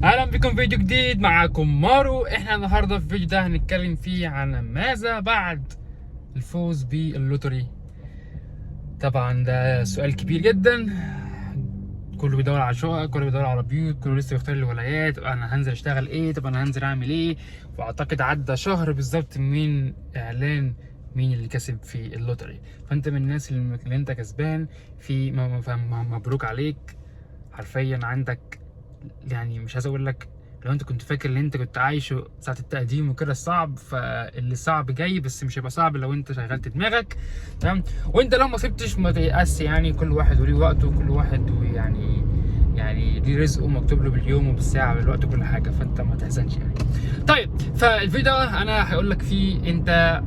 اهلا بكم في فيديو جديد، معاكم مارو. احنا النهارده في الفيديو ده هنتكلم فيه عن ماذا بعد الفوز باللوتري. طبعا ده سؤال كبير جدا، كله بيدور على شقق، كله بيدور على بيوت، كله لسه بيختار الولايات. طب انا هنزل اشتغل ايه؟ طب انا هنزل اعمل ايه؟ واعتقد عدى شهر بالظبط من اعلان مين اللي كسب في اللوتري. فانت من الناس اللي انت كسبان في مبروك عليك. حرفيا عندك، يعني مش عايز اقول لك، لو انت كنت فاكر ان انت كنت عايشه ساعة التقديم وكده صعب، فاللي صعب جاي، بس مش هيبقى صعب لو انت شغلت دماغك. تمام؟ وانت لو ما سبتش ما تيأس، يعني كل واحد وليه وقته، وكل واحد يعني ليه رزقه مكتوب له باليوم وبالساعة بالوقت وكل حاجة، فانت ما تحزنش يعني. طيب، فالفيديو ده انا هقول لك فيه انت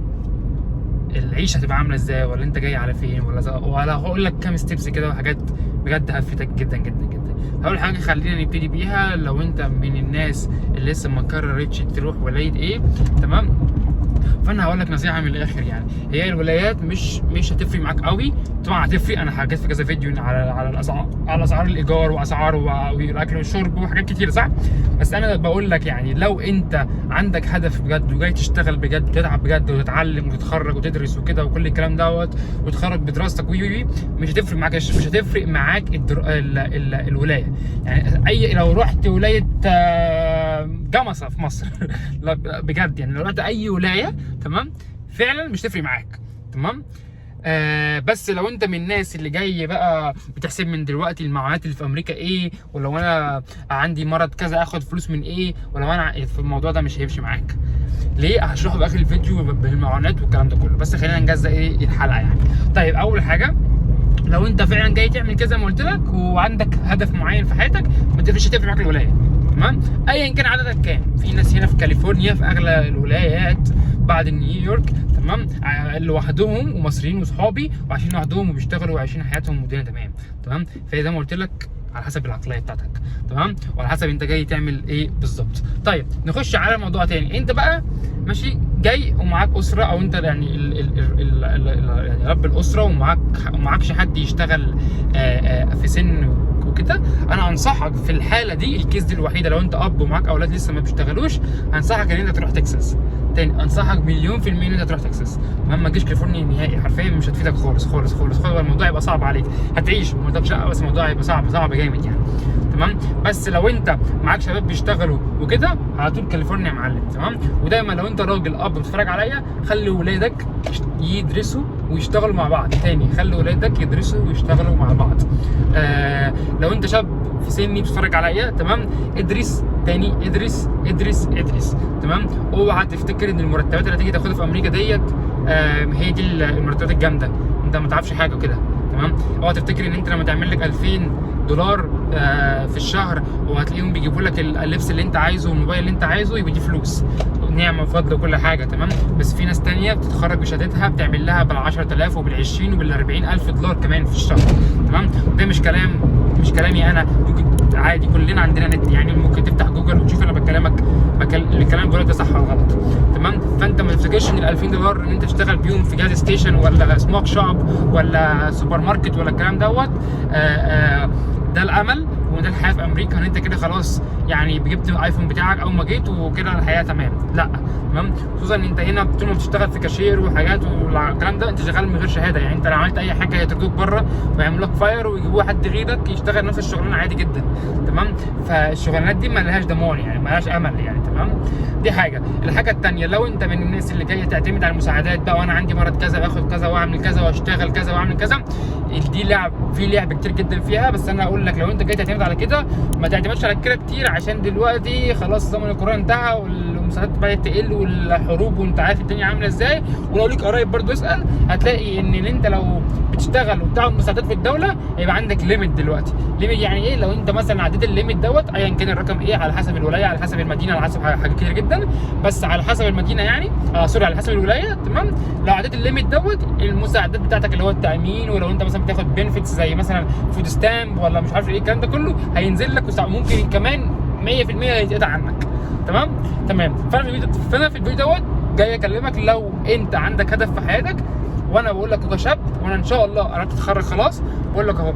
العيشه هتبقى عامله ازاي، ولا انت جاي على فين، ولا هقول لك كام ستيبس كده وحاجات بجد هتفيدك جدا جدا جدا. اول حاجه خلينا نبتدي بيها، لو انت من الناس اللي لسه ما قررتش تروح ولايه ايه، تمام؟ فانا هقول لك نصيحه من الاخر، يعني هي الولايات مش هتفرق معاك قوي. طبعا هتفرق، انا حكيت في كذا فيديو على الاسعار، على اسعار الايجار واسعار والاكل والشرب وحاجات كتير، صح؟ بس انا بقول لك يعني لو انت عندك هدف بجد وجاي تشتغل بجد وتتعب بجد وتتعلم وتتخرج وتدرس وكده وكل الكلام دوت وتخرج بدراستك مش هتفرق معاك، الولايه. يعني لو رحت ولايه جمصة في مصر لا بجد، يعني لو رحت اي ولايه، تمام، فعلا مش تفرق معاك، تمام؟ بس لو انت من الناس اللي جاي بقى بتحسب من دلوقتي المعاناه اللي في امريكا ايه، ولو انا عندي مرض كذا اخد فلوس من ايه، ولو انا في الموضوع ده مش هيمشي معاك. ليه؟ هشرحه في اخر الفيديو بالمعاناه والكلام ده كله، بس خلينا نجزأ ايه الحلقه يعني. طيب، اول حاجه، لو انت فعلا جاي تعمل كذا ما قلت لك وعندك هدف معين في حياتك، مش هتفرق معاك الولايه، تمام؟ ايا كان عددك كام. في ناس هنا في كاليفورنيا في اغلى الولايات بعد نيويورك، تمام، لوحدهم، ومصريين وصحابي وعايشين لوحدهم وبيشتغلوا وعايشين حياتهم والدنيا تمام، تمام؟ فزي ما قلت لك، على حسب العقليه بتاعتك، تمام، وعلى حسب انت جاي تعمل ايه بالظبط. طيب، نخش على موضوع تاني. انت بقى ماشي جاي ومعاك اسره، او انت يعني يعني رب الاسره، ومعاكش حد يشتغل في سن وكده، انا انصحك في الحاله دي، الكيس دي الوحيده، لو انت اب ومعاك اولاد لسه ما بيشتغلوش، انصحك ان انت تروح تكساس. تاني، انصحك مليون في المية ان انت تروح تكساس. ما تجيش كاليفورنيا نهائي، حرفيا مش هتفيدك خالص خالص خالص خالص. الموضوع يبقى صعب عليك، هتعيش ما قدامكش شقه، بس الموضوع هيبقى صعب جامد يعني، تمام؟ بس لو انت معاك شباب بيشتغلوا وكده، على طول كاليفورنيا يا معلم، تمام؟ ودايما لو انت راجل اب بتتفرج عليا، خلي ولادك يدرسوا ويشتغلوا مع بعض. تاني، خلي ولادك يدرسوا ويشتغلوا مع بعض. لو انت شاب في سني بتتفرج عليا، تمام، ادرس. تاني، ادرس ادرس ادرس، تمام؟ اوعى تفتكر ان المرتبات اللي هتيجي تاخدها في امريكا ديت هي دي المرتبات الجامده، انت ما تعرفش حاجه وكده، تمام؟ اوعى تفتكر ان انت لما تعمل لك $2000 في الشهر وهتلاقيهم بيجيبوا لك اللبس اللي انت عايزه والموبايل اللي انت عايزه، يبقى دي فلوس، نعمه وفضل وكل حاجه، تمام؟ بس في ناس تانية بتتخرج بشهادتها بتعمل لها بال10,000 وبال20 وبال40,000 كمان في الشهر، تمام؟ ده مش كلامي انا، ممكن عادي كلنا عندنا نت، يعني ممكن تفتح جوجل وتشوف انا بكلمك الكلام بقوله ده صح ولا غلط، تمام؟ فانت ما تفتكرش ان $2000 ان انت تشتغل بيهم في جاز ستيشن ولا سموك شوب ولا سوبر ماركت ولا الكلام دوت. ده الامل وده الحياه في امريكا، ان انت كده خلاص يعني جبت الايفون بتاعك اول ما جيت وكده الحياه تمام. لا، تمام؟ خصوصا ان انت هنا طول ما بتشتغل في كاشير وحاجات والكلام ده، انت شغال من غير شهاده، يعني انت لو عملت اي حاجه هيتركوك بره ويعملوا لك فاير ويجيبوا حد غيرك يشتغل نفس الشغلانه عادي جدا، تمام؟ فالشغلانات دي ما لهاش ضمان، يعني ما لهاش امل يعني، تمام؟ دي حاجه. الحاجه الثانيه، لو انت من الناس اللي جايه تعتمد على المساعدات بقى، وانا عندي مرض كذا باخد كذا واعمل كذا واشتغل كذا واعمل كذا، دي لعب كتير جدا فيها. بس انا اقول لك لو انت جاي تعتمد على كده، ما تعتمدش على كده كتير، عشان دلوقتي خلاص زمن الكورونا انتهى والمساعدات بدات تقل والحروب وانت عارف الدنيا عامله ازاي. ولو ليك قرايب برضه اسال، هتلاقي ان انت لو بتشتغل وبتاخد مساعدات في الدوله هيبقى عندك ليميت دلوقتي. ليميت يعني ايه؟ لو انت مثلا عديت الليميت دوت، ايا كان الرقم ايه، على حسب الولايه، على حسب المدينه، على حسب حاجات كتير جدا، بس على حسب المدينه يعني، سوري، على حسب الولايه، تمام؟ لو عديت الليميت دوت، المساعدات بتاعتك اللي هو التامين، ولو انت مثلا بتاخد بنفيتس زي مثلا فود ستامب ولا مش عارف ايه الكلام ده كله، هينزل لك وممكن كمان 100% هيتقطع عنك، تمام؟ فانا في الفيديو دوت جاي اكلمك لو انت عندك هدف في حياتك، وانا بقول لك كشاب، وانا ان شاء الله انا هتخرج خلاص، بقول لك اهو،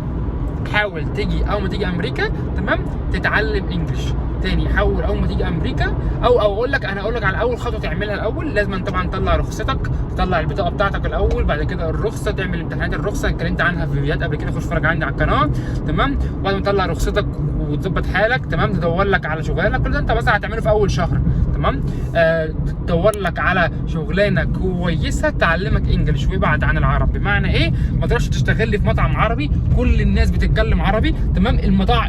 حاول تيجي اول ما تيجي امريكا، تمام، تتعلم انجلش. تاني حول اول ما تيجي امريكا، او اقول لك على اول خطوه تعملها. الاول لازم طبعا تطلع رخصتك، تطلع البطاقه بتاعتك الاول، بعد كده الرخصه، تعمل امتحانات الرخصه اتكلمت عنها في فيديوهات قبل كده، خش اتفرج عندي على القناه. تمام. وبعد ما تطلع رخصتك وتظبط حالك، تمام، تدور لك على شغلانه. كل ده انت بس هتعمله في اول شهر. تمام. تدور لك على شغلانه كويسه تعلمك انجلش ويبعد عن العرب. بمعنى ايه؟ ما تروحش تشتغل لي في مطعم عربي كل الناس بتتكلم عربي، تمام،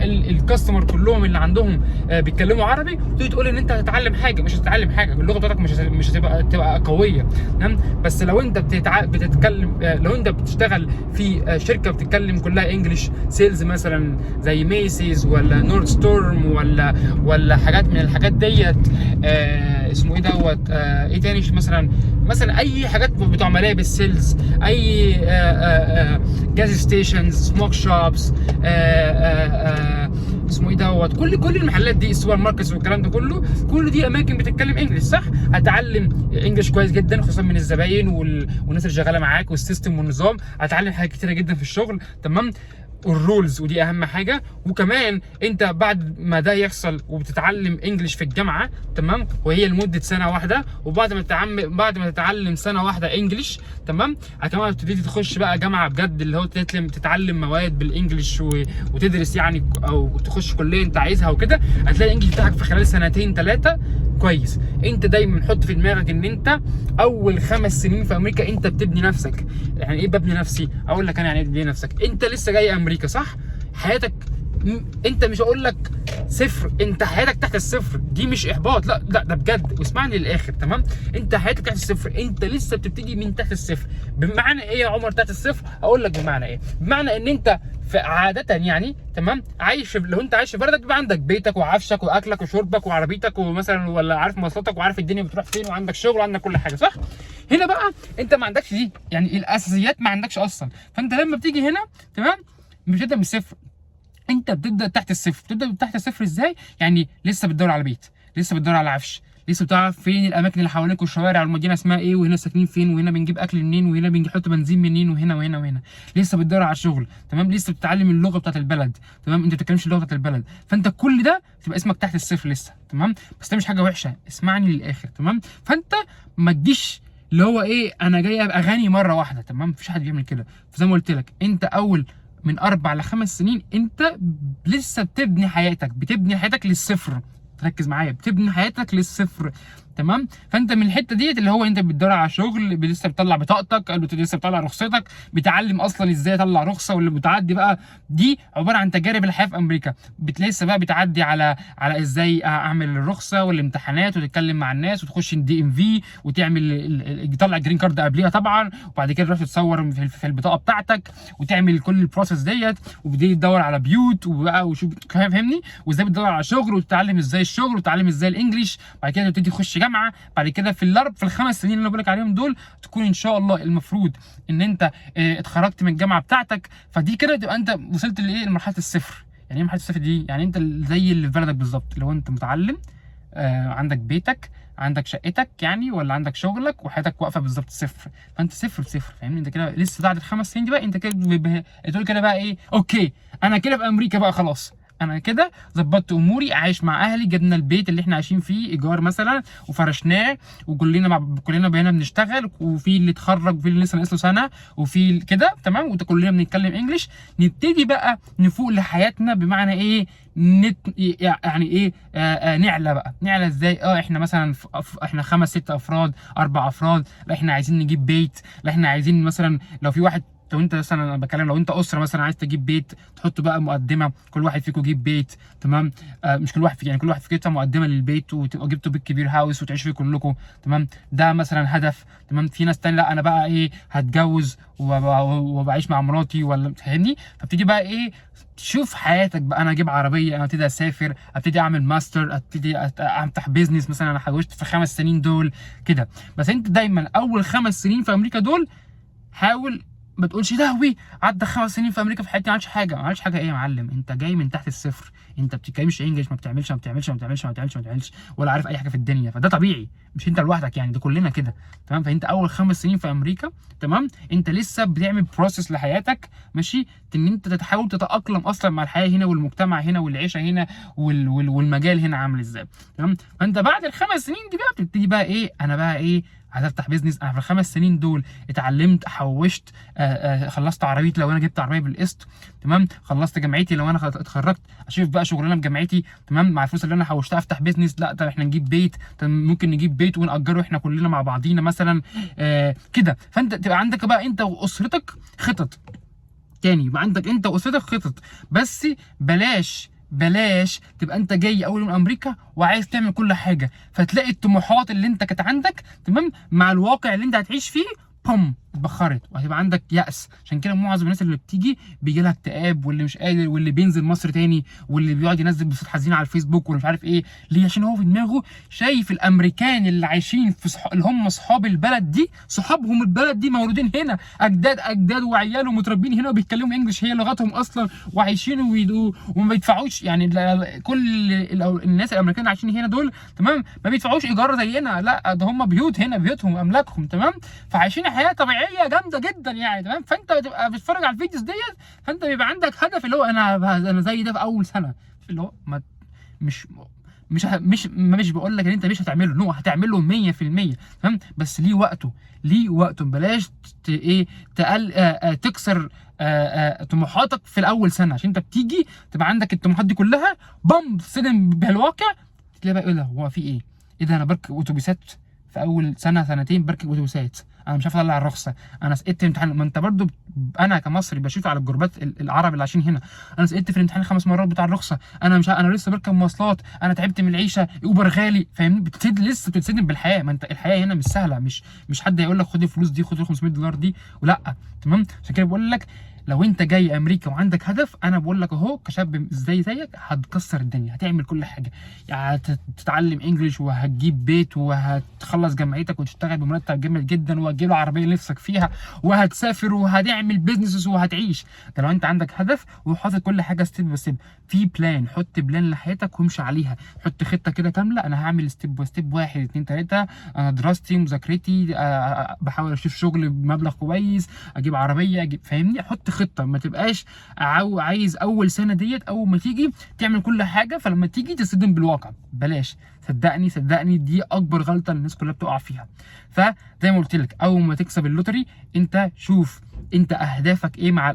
الكاستمر كلهم اللي عندهم بيتكلموا عربي، تيجي تقول ان انت هتتعلم حاجه. مش هتتعلم حاجه، اللغه بتاعتك مش هتبقى قويه. تمام. بس لو انت بتتكلم، لو انت بتشتغل في شركه بتتكلم كلها انجلش، سيلز مثلا زي ميسيز ولا نورد ستورم ولا حاجات من الحاجات ديت، اسمه ايه دوت، ايه تاني، مثلا اي حاجات بتوع ملابس، سيلز، اي جاز ستيشنز، سموك شوبس، اسمه ايه دوت، كل المحلات دي، السوبر ماركتس والكلام ده كل دي اماكن بتتكلم انجلش، صح؟ هتعلم انجلش كويس جدا، خصوصا من الزباين والناس اللي شغاله معاك والسيستم والنظام. هتعلم حاجات كتيره جدا في الشغل. تمام. والرولز، ودي اهم حاجه. وكمان انت بعد ما ده يحصل وبتتعلم انجلش في الجامعه، تمام، وهي لمده سنه واحده، وبعد ما تتعلم سنه واحده انجلش، تمام، كمان تبتدي تخش بقى جامعه بجد، اللي هو تتعلم مواد بالانجلش وتدرس يعني، او تخش كليه انت عايزها وكده. هتلاقي الانجلش بتاعك في خلال سنتين 3 كويس. انت دايما حط في دماغك ان انت اول 5 سنين في امريكا انت بتبني نفسك. يعني ايه ببني نفسي؟ اقول لك انا يعني ايه ببني نفسك. انت لسه جاي امريكا، صح؟ حياتك انت مش هقول لك صفر، انت حياتك تحت الصفر. دي مش احباط، لا ده بجد، واسمعني للاخر. تمام. انت حياتك تحت الصفر، انت لسه بتبتدي من تحت الصفر. بمعنى ايه يا عمر تحت الصفر؟ اقول لك بمعنى ايه. بمعنى ان انت عادة يعني، تمام، لو انت عايش في بلدك بيبقى عندك بيتك وعفشك واكلك وشربك وعربيتك ومثلا، ولا عارف مواصلاتك وعارف الدنيا بتروح فين، وعندك شغل وعندك كل حاجه، صح؟ هنا بقى انت ما عندكش دي، يعني الاساسيات ما عندكش اصلا. فانت لما بتيجي هنا، تمام، مش بتبدا من الصفر، انت بتبدا تحت الصفر. بتبدا تحت الصفر ازاي؟ يعني لسه بتدور على بيت، لسه بتدور على عفش، لسه بتعرف فين الاماكن اللي حواليك والشوارع والمدينه اسمها ايه، وهنا ساكنين فين، وهنا بنجيب اكل منين، وهنا بنحط بنزين منين، وهنا وهنا وهنا. لسه بتدور على شغل، تمام، لسه بتتعلم اللغه بتاعت البلد، تمام، انت ما بتتكلمش اللغه بتاعت البلد. فانت كل ده تبقى اسمك تحت الصفر لسه، تمام. بس ده مش حاجه وحشه، اسمعني للاخر، تمام. فانت ما تجيش اللي هو ايه، انا جاي ابقى غني مره واحده، تمام، مفيش حد بيعمل كده. فزي ما قلت لك، انت اول من 4 ل5 سنين انت لسه بتبني حياتك للصفر. تركز معايا، بتبني حياتك للصفر، تمام. فانت من الحته ديت اللي هو انت بتدور على شغل، لسه بتطلع بطاقتك، لسه بتطلع رخصتك، بتعلم اصلا ازاي اطلع رخصه. واللي بتعدي بقى دي عباره عن تجارب الحياه في امريكا. لسه بقى بتعدي على ازاي اعمل الرخصه والامتحانات، وتتكلم مع الناس، وتخش الدي ام في، وتعمل تطلع الجرين كارد قبليها طبعا، وبعد كده تروح تتصور في البطاقه بتاعتك، وتعمل كل البروسيس ديت، وبتبتدي تدور على بيوت وبقى وشوف، فاهمني، وازاي بتدور على شغل، وتتعلم ازاي الشغل، وتتعلم ازاي الانجليش. بعد كده تبتدي تخش جامعه. بعد كده في ال5 سنين اللي انا بقول لك عليهم دول، تكون ان شاء الله المفروض ان انت اتخرجت من الجامعه بتاعتك. فدي كده تبقى انت وصلت لايه، لمرحله الصفر. يعني ايه مرحله الصفر دي؟ يعني انت زي اللي في بلدك بالظبط، لو انت متعلم، عندك بيتك، عندك شقتك يعني، ولا عندك شغلك، وحياتك واقفه بالظبط صفر. فانت صفر بصفر، فاهمني؟ انت كده لسه بعد ال5 سنين دي بقى انت كده تقول كده بقى ايه، اوكي انا كده في امريكا بقى خلاص، انا كده ظبطت اموري، عايش مع اهلي، جبنا البيت اللي احنا عايشين فيه ايجار مثلا وفرشناه، وكلنا بقينا بنشتغل، وفي اللي اتخرج وفي اللي لسه ناقص له سنه، وفي كده، تمام، وكلنا بنتكلم انجلش. نبتدي بقى نفوق لحياتنا. بمعنى ايه؟ يعني ايه، نعلى ازاي؟ احنا مثلا احنا 5 6 افراد، 4 افراد، لا احنا عايزين نجيب بيت، لا احنا عايزين مثلا لو في واحد، لو انت مثلا، انا بتكلم لو انت اسره مثلا عايز تجيب بيت، تحط بقى مقدمه كل واحد فيكم يجيب بيت، تمام. مش كل واحد فيك، يعني كل واحد فيكم يدفع مقدمه للبيت، وتبقوا جبتوا بيت كبير، هاوس، وتعيشوا فيه كلكم، تمام. ده مثلا هدف، تمام. في ناس تانية لا انا بقى ايه، هتجوز وبعيش مع مراتي، ولا فاهمني. فبتيجي بقى ايه، تشوف حياتك بقى. انا اجيب عربيه، انا ابتدي اسافر، ابتدي اعمل ماستر، ابتدي افتح بيزنس مثلا. انا حوشت في 5 سنين دول كده. بس انت دايما اول 5 سنين في امريكا دول حاول ما تقولش لهوي عدى 5 سنين في امريكا في حياتي ما عملتش حاجه. ما عملتش حاجه ايه يا معلم؟ انت جاي من تحت الصفر، انت ما بتتكلمش انجلش، ما بتعملش ولا عارف اي حاجه في الدنيا. فده طبيعي، مش انت لوحدك يعني، ده كلنا كده تمام. فانت اول 5 سنين في امريكا تمام، انت لسه بتعمل بروسيس لحياتك ماشي، ان انت تحاول تتاقلم اصلا مع الحياه هنا والمجتمع هنا والعيشه هنا والمجال هنا عامل ازاي تمام. فانت بعد ال5 سنين دي بقى بتبتدي بقى ايه، انا بقى ايه هتفتح بيزنس. انا في ال5 سنين دول اتعلمت، حوشت، خلصت عربيتي لو انا جبت عربيه بالقسط تمام، خلصت جامعتي لو انا اتخرجت اشوف بقى شغلانه بجامعتي تمام، مع الفلوس اللي انا حوشتها افتح بيزنس. لا طب احنا نجيب بيت، طب ممكن نجيب بيت ونأجره احنا كلنا مع بعضينا مثلا كده. فانت تبقى عندك بقى انت واسرتك خطط تاني، يبقى عندك انت واسرتك خطط. بس بلاش تبقى انت جاي اول من امريكا وعايز تعمل كل حاجه، فتلاقي الطموحات اللي انت كانت عندك تمام مع الواقع اللي انت هتعيش فيه بوم اتبخرت، وهتبقى عندك يأس. عشان كده معظم الناس اللي بتيجي بيجي لها اكتئاب، واللي مش قادر، واللي بينزل مصر تاني، واللي بيقعد ينزل بصوت حزين على الفيسبوك واللي مش عارف ايه. ليه؟ عشان هو في دماغه شايف الامريكان اللي عايشين في اللي هم اصحاب البلد دي، صحابهم البلد دي مولودين هنا، اجداد وعيالهم متربين هنا وبيتكلموا انجلش، هي لغتهم اصلا وعايشين وما بيدفعوش يعني. كل الناس الامريكان اللي عايشين هنا دول تمام ما بيدفعوش ايجار زينا، لا ده هم بيوت هنا، بيوتهم واملاكهم تمام، فعايشين حياه طبيعيه جامده جدا يعني تمام. فانت بتبقى بتتفرج على الفيديوز ديت، فانت بيبقى عندك هدف اللي هو انا زي ده في اول سنه، اللي هو مش بقول لك ان انت مش هتعمله، نو هتعمله 100% تمام، بس ليه وقته. بلاش ايه تكسر طموحاتك في الاول سنه، عشان انت بتيجي تبقى عندك الطموحات دي كلها بام تصدم بالواقع، تلاقي بقى ايه ده، هو في ايه ده، انا بركب اتوبيسات في اول سنه سنتين، بركب اتوبيسات، انا مش عارف اطلع الرخصه، انا سقطت امتحان. ما انت برضو انا كمصري بشوف على الجروبات العرب اللي عايشين هنا، انا سقطت في الامتحان 5 مرات بتاع الرخصه، انا مش انا لسه بركب مواصلات، انا تعبت من العيشه، اوبر غالي، فاهمني؟ لسه بتتصدم بالحياه. ما انت الحياه هنا مش سهله، مش حد هيقول لك خد الفلوس دي، خد ال $500 دي ولا تمام. عشان كده بقول لك لو انت جاي امريكا وعندك هدف، انا بقول لك اهو كشاب زيك هتكسر الدنيا، هتعمل كل حاجه يعني، هتتعلم انجلش وهتجيب بيت وهتخلص جامعتك وتشتغل بمرتب جامد جدا وهتجيب عربيه نفسك فيها وهتسافر وهتعمل بيزنس وهتعيش. ده لو انت عندك هدف وحاطط كل حاجه ستيب باي ستيب في بلان. حط بلان لحياتك وامشي عليها، حط خطه كده كامله، انا هعمل ستيب باي ستيب 1 2 3، انا دراستي مذاكرتي بحاول اشوف شغل بمبلغ كويس، اجيب عربيه، فاهمني؟ حط خطه، ما تبقاش عايز اول سنه ديت اول ما تيجي تعمل كل حاجه، فلما تيجي تصدم بالواقع. بلاش، صدقني دي اكبر غلطه الناس كلها بتقع فيها. فزي ما قلت لك اول ما تكسب اللوتري انت شوف انت اهدافك ايه مع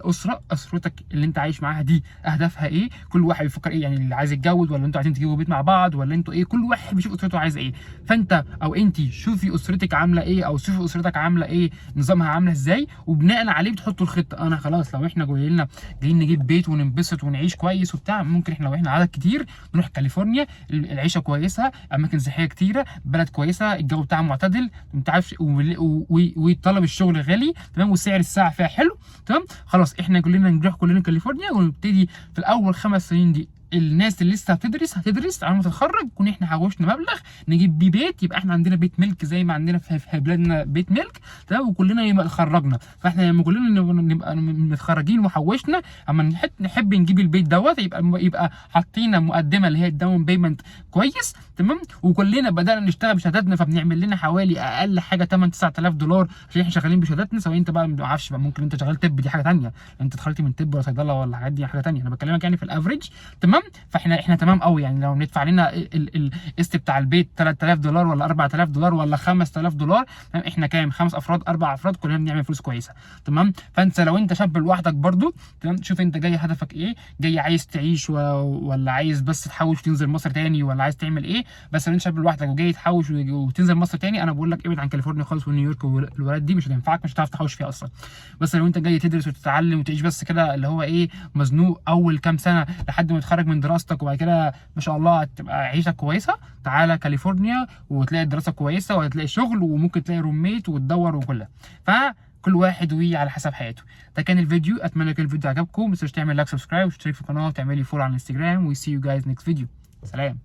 اسرتك اللي انت عايش معاها دي اهدافها ايه، كل واحد بيفكر ايه، يعني اللي عايز يتجوز ولا انتوا عايزين تجيبوا بيت مع بعض ولا انتوا ايه، كل واحد بيشوف اسرته عايزه ايه. فانت او انت شوفي اسرتك عامله ايه، او شوفي اسرتك عامله ايه، نظامها عامله ازاي، وبناء عليه بتحطوا الخطه. انا خلاص لو احنا جايين نجيب بيت وننبسط ونعيش كويس وبتاع، ممكن احنا لو احنا عدد كتير نروح كاليفورنيا، العيشه كويسه، اماكن سياحيه كتيره، بلد كويسه، الجو بتاعها معتدل، انت عارف، وطلب الشغل غالي تمام، وسعر الساعه فيها حلو تمام. خلاص احنا كلنا نروح كاليفورنيا ونبتدي في الاول 5 سنين دي. الناس اللي لسه هتدرس على ما تتخرج نكون احنا حوشنا مبلغ نجيب بيه بيت، يبقى احنا عندنا بيت ملك زي ما عندنا في بلادنا بيت ملك تمام، وكلنا يبقى اتخرجنا. فاحنا لما كلنا نبقى متخرجين وحوشنا، اما نحب نجيب البيت دوت، يبقى حاطين مقدمه اللي هي الداون بيمنت كويس تمام، وكلنا بدانا نشتغل بشهاداتنا، فبنعمل لنا حوالي اقل حاجه 8 $9,000 عشان احنا شغالين بشهاداتنا. سواء انت بقى ما اعرفش بقى، ممكن انت شغال طب، دي حاجه ثانيه، انت اتخرجت من طب ولا صيدله ولا حاجات، دي حاجه ثانيه. انا بكلمك يعني في الافريج تمام. فاحنا تمام قوي يعني، لو ندفع لنا القسط بتاع البيت $3,000 ولا $4,000 ولا $5,000 تمام، احنا كام 5 افراد 4 افراد كلنا بنعمل فلوس كويسه تمام. فانت لو انت شاب لوحدك برضو تمام، شوف انت جاي هدفك ايه، جاي عايز تعيش ولا عايز بس تحوش وتنزل مصر تاني، ولا عايز تعمل ايه. بس لو انت شاب لوحدك وجاي تحوش وتنزل مصر تاني، انا بقول لك ابعد عن كاليفورنيا خالص ونيويورك والبلاد دي، مش هتنفعك، مش هتعرف تحوش فيها اصلا. بس لو انت جاي تدرس وتتعلم وتعيش بس كده اللي هو ايه، مزنوق اول كام سنه لحد ما تتخرج من دراستك، وبعد كده ما شاء الله هتبقى عيشك كويسه، تعالى كاليفورنيا وتلاقي الدراسه كويسه وهتلاقي شغل وممكن تلاقي روميت وتدور وكلها. كل واحد على حسب حياته. ده كان الفيديو، اتمنى يكون الفيديو عجبكم. ما تنسوش تعمل لايك، سبسكرايب وتشترك في القناه وتعملي فولو على الانستجرام. وي سي يو جايز نيكست فيديو. سلام.